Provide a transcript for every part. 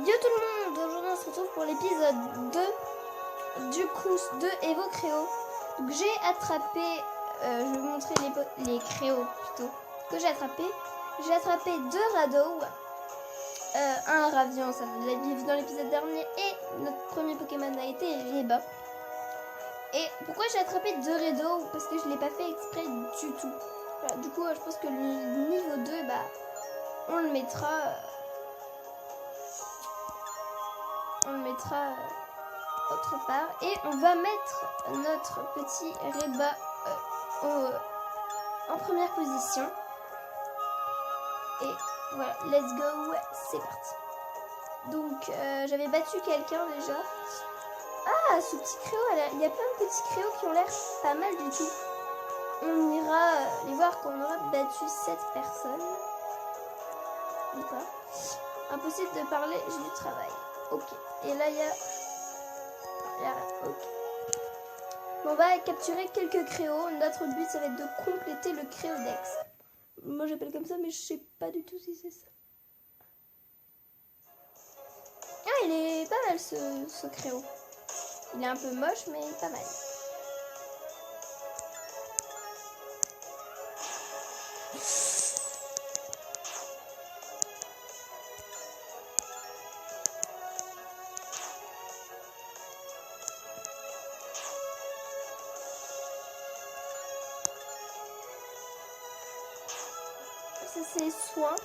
Yo tout le monde, aujourd'hui on se retrouve pour l'épisode 2 du Crous de Evo Créo. Donc j'ai attrapé, je vais vous montrer les créos plutôt, que j'ai attrapé. J'ai attrapé 2 radeaux, un Ravian, ça vous l'avez vu dans l'épisode dernier, et notre premier Pokémon a été Reba. Et pourquoi j'ai attrapé 2 radeaux? Parce que je ne l'ai pas fait exprès du tout. Voilà, du coup je pense que le niveau 2, on le mettra... autre part et on va mettre notre petit Reba en première position et voilà, let's go, c'est parti. Donc j'avais battu quelqu'un déjà. Ah, ce petit créo, il y a plein de petits créos qui ont l'air pas mal du tout. On ira les voir quand on aura battu 7 personnes ou pas. Impossible de parler, j'ai du travail. Ok, et là il y a... Ok. Bon, on va capturer quelques créos. Notre but, ça va être de compléter le créodex. Moi, j'appelle comme ça, mais je sais pas du tout si c'est ça. Ah, il est pas mal ce créo. Il est un peu moche, mais pas mal. Ça c'est soin.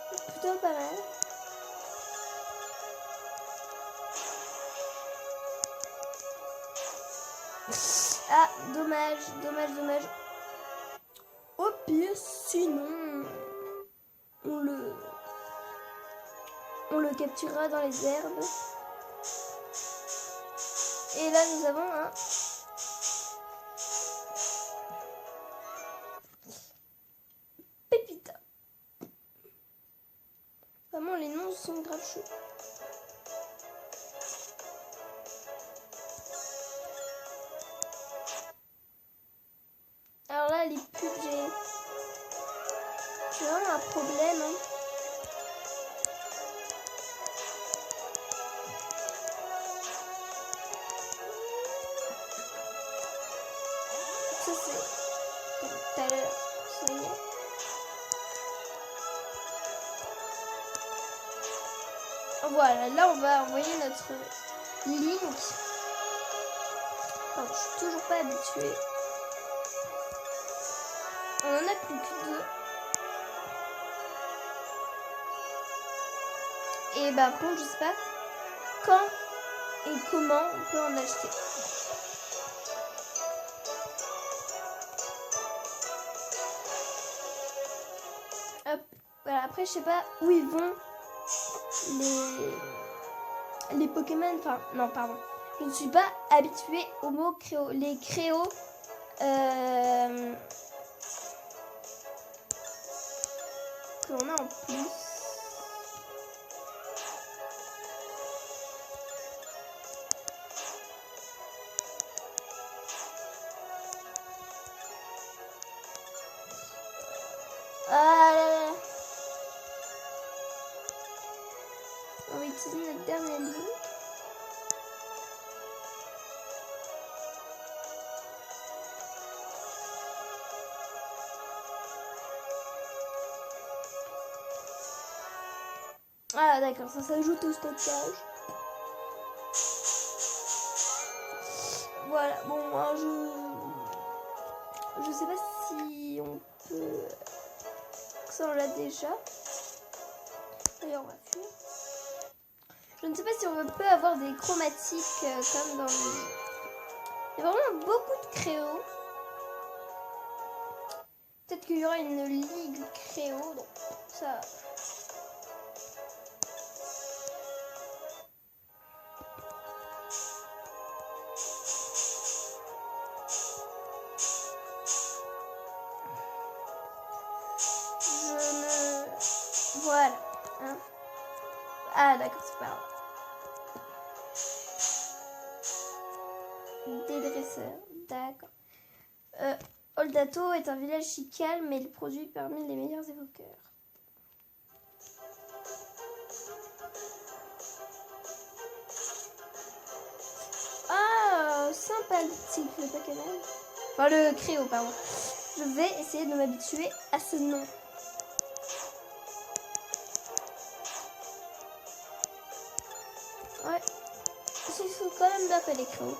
Plutôt pas mal. Ah, dommage. Au pire, sinon, on le capturera dans les herbes. Et là, nous avons un... Pépita. Vraiment, les noms sont grave chauds. Alors là, les pubs, j'ai vraiment un problème. Hein. Ça, c'est comme tout à l'heure. Soigné. Voilà, là, on va envoyer notre Link. Enfin, je suis toujours pas habituée. On en a plus que 2. Et par contre, je sais pas quand et comment on peut en acheter. Hop, voilà. Après, je sais pas où ils vont les Pokémon. Enfin, non, pardon. Je ne suis pas habituée au mot créo. Les créos. Qu'on a en plus. Ah là là. On va utiliser notre dernière ligne. Ah d'accord, ça s'ajoute au stockage. Voilà, bon moi je sais pas si on peut... Ça on l'a déjà. D'ailleurs on va fuir. Je ne sais pas si on peut avoir des chromatiques comme dans le... Il y a vraiment beaucoup de créos. Peut-être qu'il y aura une ligue créo, donc ça... Voilà. Hein. Ah d'accord, c'est pas grave. Des dresseurs, d'accord. Oldato est un village si calme, mais il produit parmi les meilleurs évoqueurs. sympathique le Pokémon. Enfin le Créo, pardon. Je vais essayer de m'habituer à ce nom. Ouais. Ils sont quand même bien faits les Créos.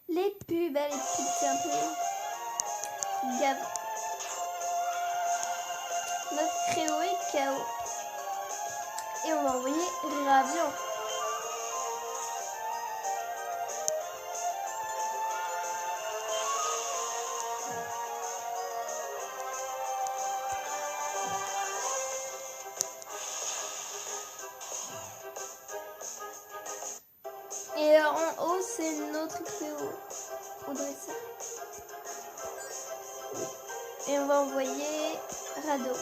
Les pubs, c'est un peu gavant. Notre Créo est KO. Et on va envoyer Ravian. Et en haut, c'est notre Créo au dresseur. Et on va envoyer Rado.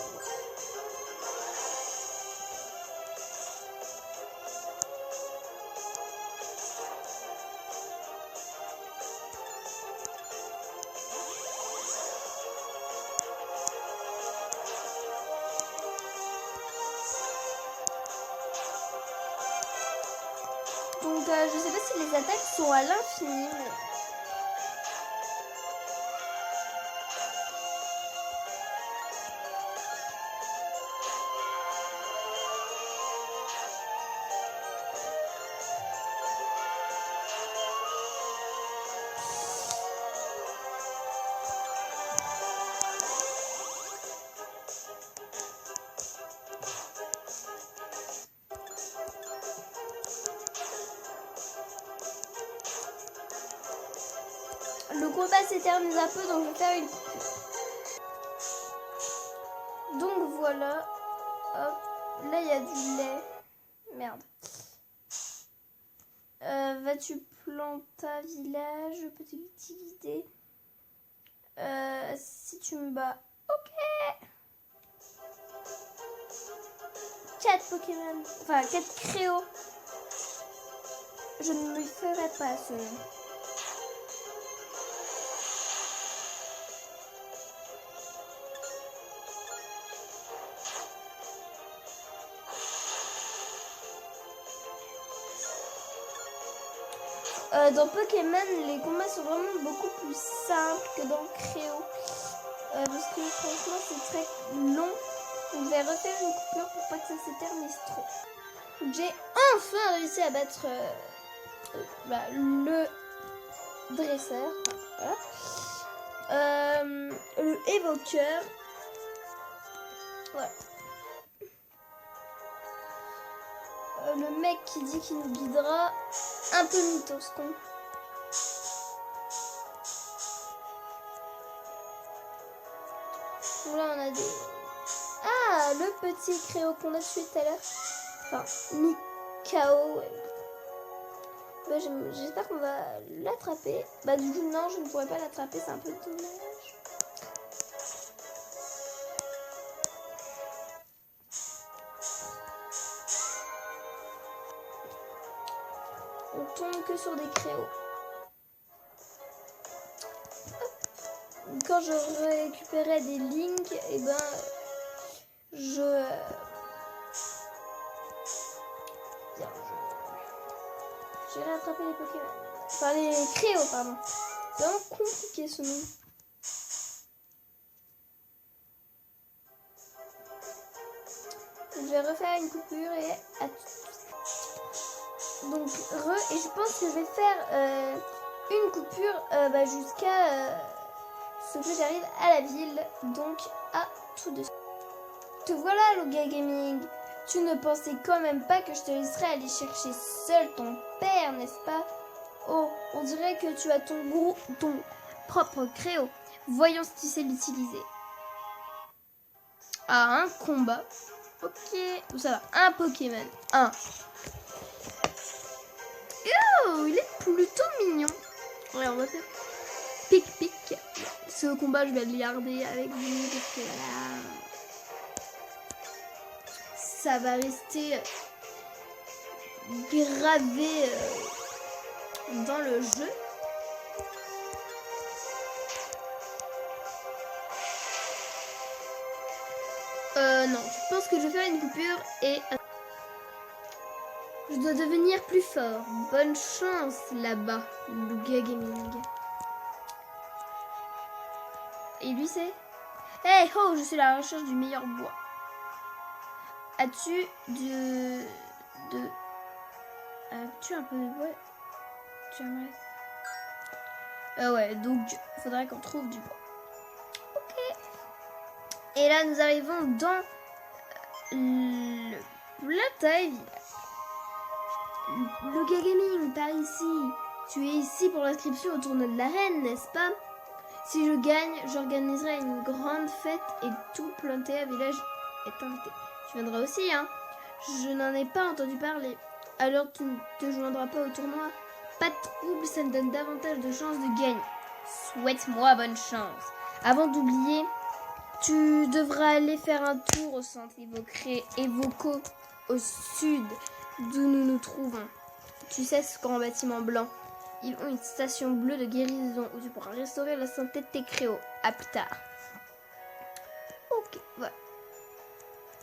Donc je sais pas si les attaques sont à l'infini. Mais... Le combat s'éternise un peu, donc je vais faire une coupure. Donc voilà. Hop. Là, il y a du lait. Merde. Vas-tu planter village? Je peux t'utiliser. Si tu me bats. Ok. 4 Pokémon. Enfin, 4 Créos. Je ne me ferai pas ce nom. Dans Pokémon, les combats sont vraiment beaucoup plus simples que dans Créo. Parce que franchement, c'est très long. Donc, je vais refaire une coupure pour pas que ça s'éternise trop. J'ai enfin réussi à battre le dresseur. Voilà. Le évoqueur. Voilà. Le mec qui dit qu'il nous guidera, un peu mythos con. Donc là on a des... Ah, le petit Créo qu'on a tué tout à l'heure. Enfin, Mikao. Bah, j'espère qu'on va l'attraper. Bah du coup non, je ne pourrais pas l'attraper, c'est un peu dommage. On tombe que sur des Créos. Quand je récupérais des links, et ben j'ai rattrapé les Pokémon. Enfin les Créos, pardon. C'est vraiment compliqué ce nom. Je vais refaire une coupure et à tout de suite. Donc et je pense que je vais faire une coupure jusqu'à ce que j'arrive à la ville. Donc à tout de suite. Te voilà Loga Gaming. Tu ne pensais quand même pas que je te laisserais aller chercher seul ton père, n'est-ce pas? Oh, on dirait que tu as ton propre Créo. Voyons si tu sais l'utiliser. Ah, un combat. Ok, ça va. Un Pokémon. Un. Oh, il est plutôt mignon. Ouais, on va faire pic-pic. Ce combat, je vais le garder avec vous. Parce que voilà, ça va rester gravé dans le jeu. Non, je pense que je vais faire une coupure et... Je dois devenir plus fort. Bonne chance là-bas, Luga Gaming. Et lui c'est... Hey ho, je suis à la recherche du meilleur bois. As-tu as-tu un peu de bois? J'aimerais. Ouais, donc il faudrait qu'on trouve du bois. Ok. Et là, nous arrivons dans le Plataille. Luga Gaming, par ici. Tu es ici pour l'inscription au tournoi de l'arène, n'est-ce pas? Si je gagne, j'organiserai une grande fête et tout Plantea Village est invité. Tu viendras aussi, hein? Je n'en ai pas entendu parler. Alors tu ne te joindras pas au tournoi? Pas de trouble, ça me donne davantage de chances de gagner. Souhaite-moi bonne chance. Avant d'oublier, tu devras aller faire un tour au centre Evoco au sud d'où nous nous trouvons. Tu sais, ce grand bâtiment blanc. Ils ont une station bleue de guérison où tu pourras restaurer la santé de tes créos. À plus tard. Ok, voilà.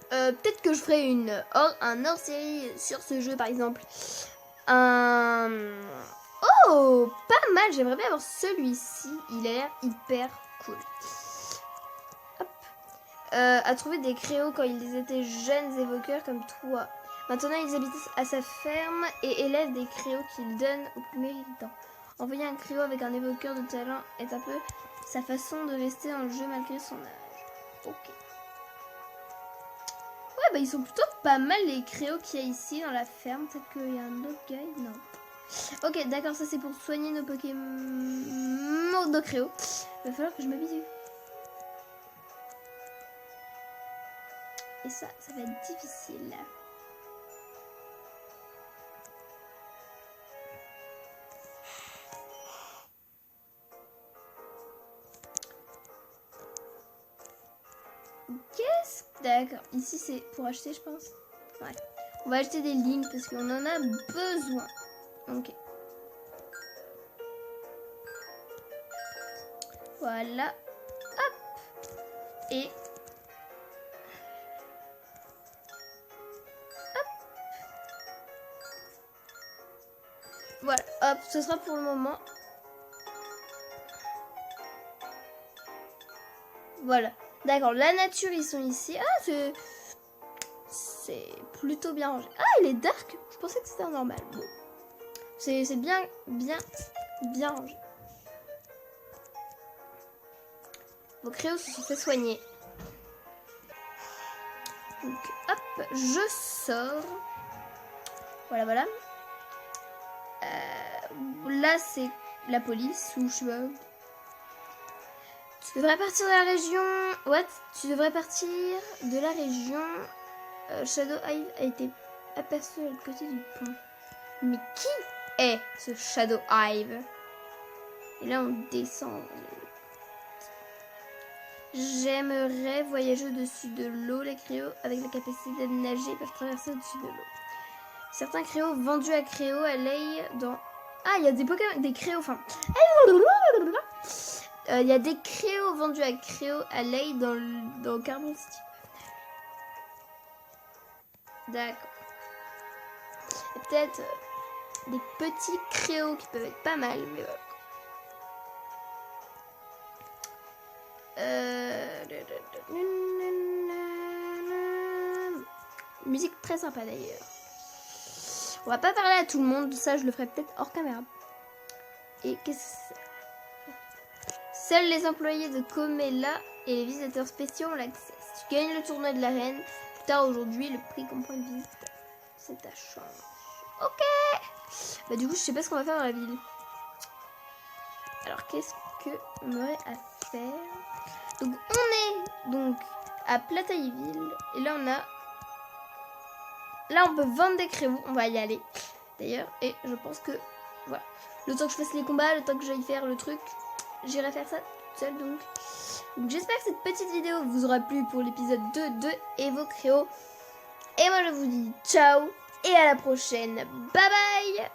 Peut-être que je ferai un hors-série sur ce jeu, par exemple. Oh, pas mal. J'aimerais bien avoir celui-ci. Il a l'air hyper cool. Hop. À trouver des créos quand ils étaient jeunes évoqueurs comme toi. Maintenant, ils habitent à sa ferme et élèvent des créos qu'il donne aux plus méritants. Envoyer un créo avec un évoqueur de talent est un peu sa façon de rester dans le jeu malgré son âge. Ok. Ouais, bah ils sont plutôt pas mal les créos qu'il y a ici dans la ferme. Peut-être qu'il y a un autre gars. Non. Ok, d'accord, ça c'est pour soigner nos Pokémon, nos créos. Il va falloir que je m'habitue. Et ça va être difficile. Qu'est-ce que... D'accord, ici c'est pour acheter, je pense. Ouais. On va acheter des lignes parce qu'on en a besoin. Ok. Voilà. Hop. Et... hop. Voilà, hop, ce sera pour le moment. Voilà. D'accord, la nature, ils sont ici. Ah, c'est plutôt bien rangé. Ah, il est dark. Je pensais que c'était normal. Bon. C'est bien rangé. Vos créos se sont fait soigner. Donc, hop, je sors. Voilà, voilà. Là, c'est la police ou je sais pas. Tu devrais partir de la région... What? Tu devrais partir de la région... Shadow Hive a été aperçu à l'autre côté du pont. Mais qui est ce Shadow Hive? Et là, on descend. J'aimerais voyager au-dessus de l'eau. Les créos, avec la capacité de nager, peuvent traverser au-dessus de l'eau. Certains créos vendus à Créo allaient dans... Ah, il y a des Pokémon... Des créos, enfin... Il y a des créos vendus à Créo à Ley dans Carbon City. D'accord. Il y a peut-être des petits créos qui peuvent être pas mal, mais voilà. Musique très sympa d'ailleurs. On va pas parler à tout le monde, ça je le ferai peut-être hors caméra. Et qu'est-ce que c'est? Seuls les employés de Comella et les visiteurs spéciaux ont l'accès. Si tu gagnes le tournoi de l'arène, plus tard aujourd'hui, le prix comprend une visite. C'est ta chance. Ok. Bah du coup, je sais pas ce qu'on va faire dans la ville. Alors, qu'est-ce que on aurait à faire? Donc, on est donc à Platailleville. Et là, on a... Là, on peut vendre des créos. On va y aller, d'ailleurs. Et je pense que... Voilà. Le temps que je fasse les combats, le temps que j'aille faire le truc... J'irai faire ça toute seule donc j'espère que cette petite vidéo vous aura plu pour l'épisode 2 de Evo Créo. Et moi je vous dis ciao et à la prochaine. Bye bye.